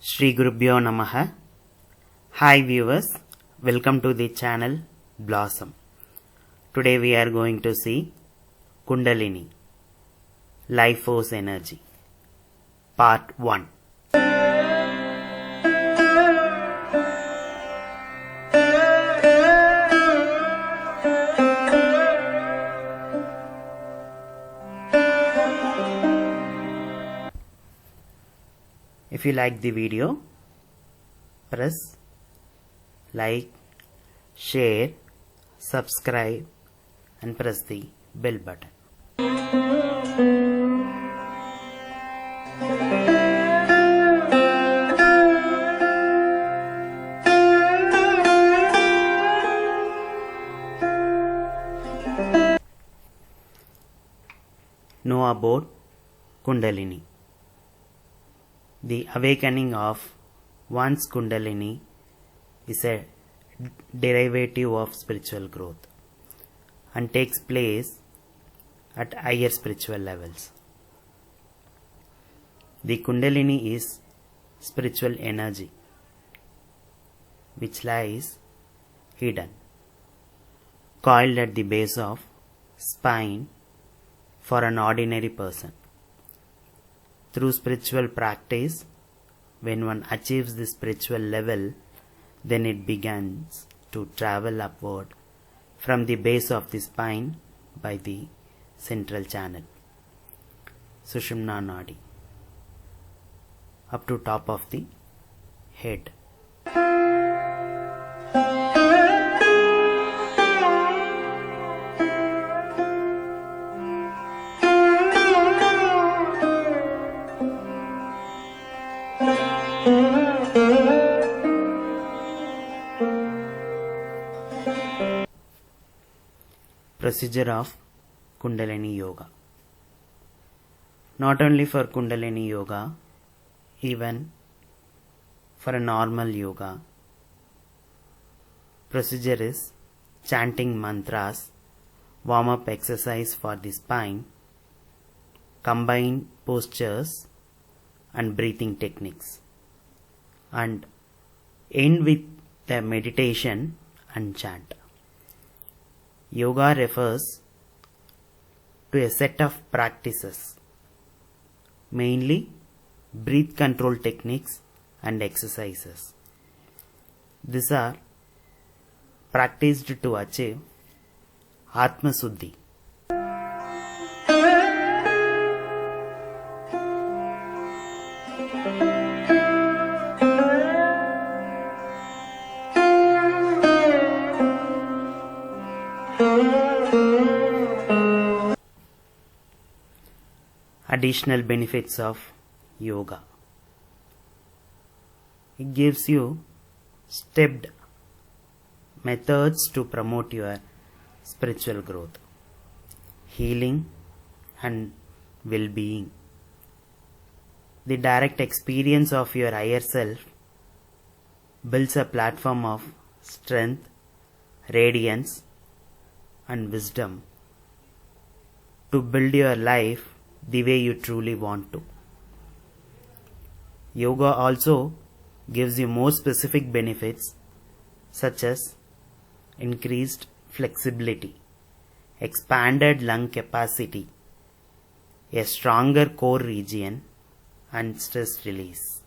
Shri Gurubhyo Namaha. Hi viewers, welcome to the channel Blossom. Today we are going to see Kundalini, Life Force Energy, Part 1. If you like the video, press like, share, subscribe and press the bell button. Know about Kundalini. The awakening of one's Kundalini is a derivative of spiritual growth and takes place at higher spiritual levels. The Kundalini is spiritual energy which lies hidden, coiled at the base of spine for an ordinary person. Through spiritual practice, when one achieves the spiritual level, then it begins to travel upward from the base of the spine by the central channel, Sushumna Nadi, up to top of the head. Procedure of Kundalini Yoga. Not only for Kundalini Yoga, even for a normal yoga, procedure is chanting mantras, warm-up exercise for the spine, combined postures and breathing techniques, and end with the meditation and chant. Yoga refers to a set of practices, mainly breath control techniques and exercises. These are practiced to achieve Atma Suddhi. Additional benefits of yoga. It gives you stepped methods to promote your spiritual growth, healing and well-being. The direct experience of your higher self builds a platform of strength, radiance and wisdom to build your life the way you truly want to. Yoga also gives you more specific benefits such as increased flexibility, expanded lung capacity, a stronger core region and stress release.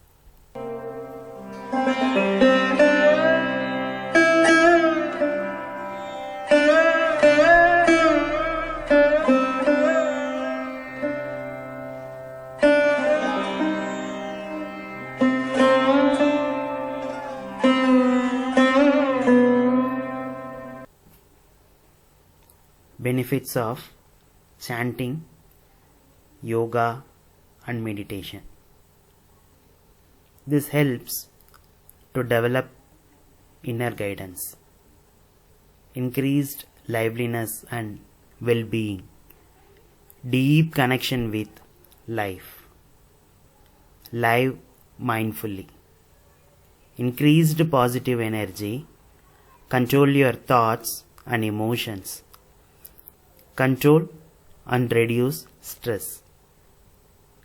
Benefits of chanting, yoga and meditation. This helps to develop inner guidance, increased liveliness and well-being, deep connection with life, live mindfully, increased positive energy, control your thoughts and emotions, control and reduce stress,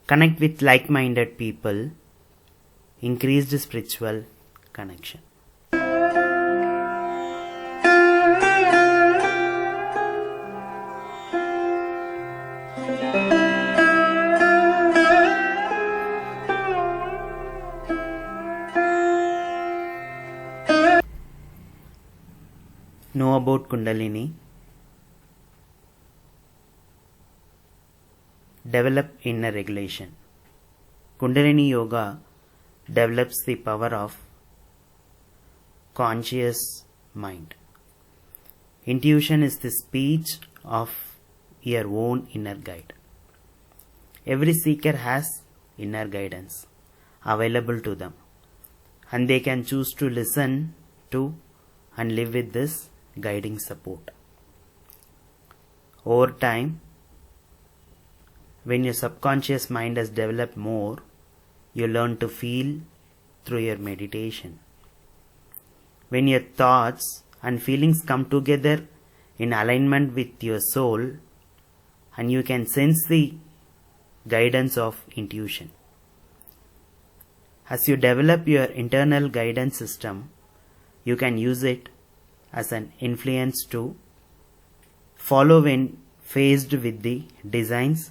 connect with like-minded people, increased spiritual connection. Know about Kundalini. Develop inner regulation. Kundalini Yoga develops the power of conscious mind. Intuition is the speech of your own inner guide. Every seeker has inner guidance available to them, and they can choose to listen to and live with this guiding support. Over time, when your subconscious mind has developed more, you learn to feel through your meditation. When your thoughts and feelings come together in alignment with your soul, and you can sense the guidance of intuition. As you develop your internal guidance system, you can use it as an influence to follow when faced with the designs,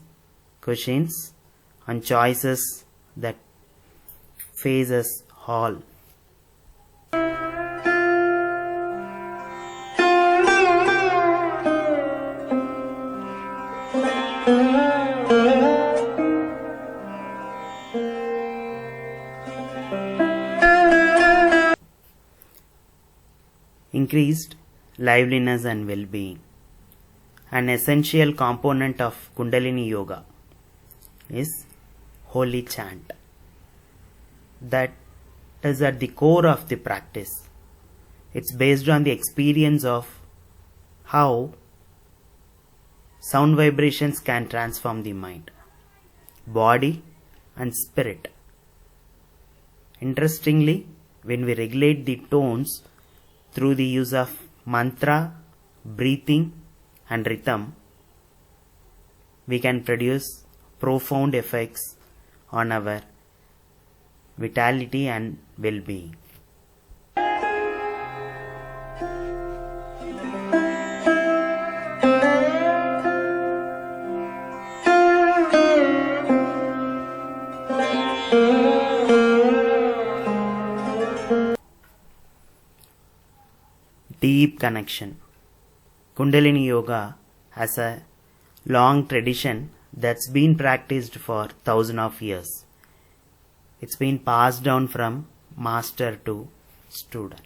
questions, and choices that face us all. Increased liveliness and well-being. An essential component of Kundalini Yoga is holy chant. That is at the core of the practice. It's based on the experience of how sound vibrations can transform the mind, body, and spirit. Interestingly, when we regulate the tones through the use of mantra, breathing, and rhythm, we can produce profound effects on our vitality and well-being. Deep connection. Kundalini Yoga has a long tradition that's been practiced for thousands of years. It's been passed down from master to student.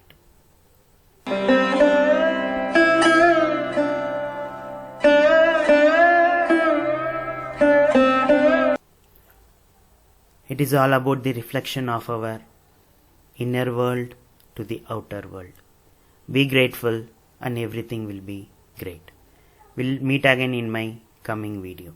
It is all about the reflection of our inner world to the outer world. Be grateful and everything will be great. We'll meet again in my coming video.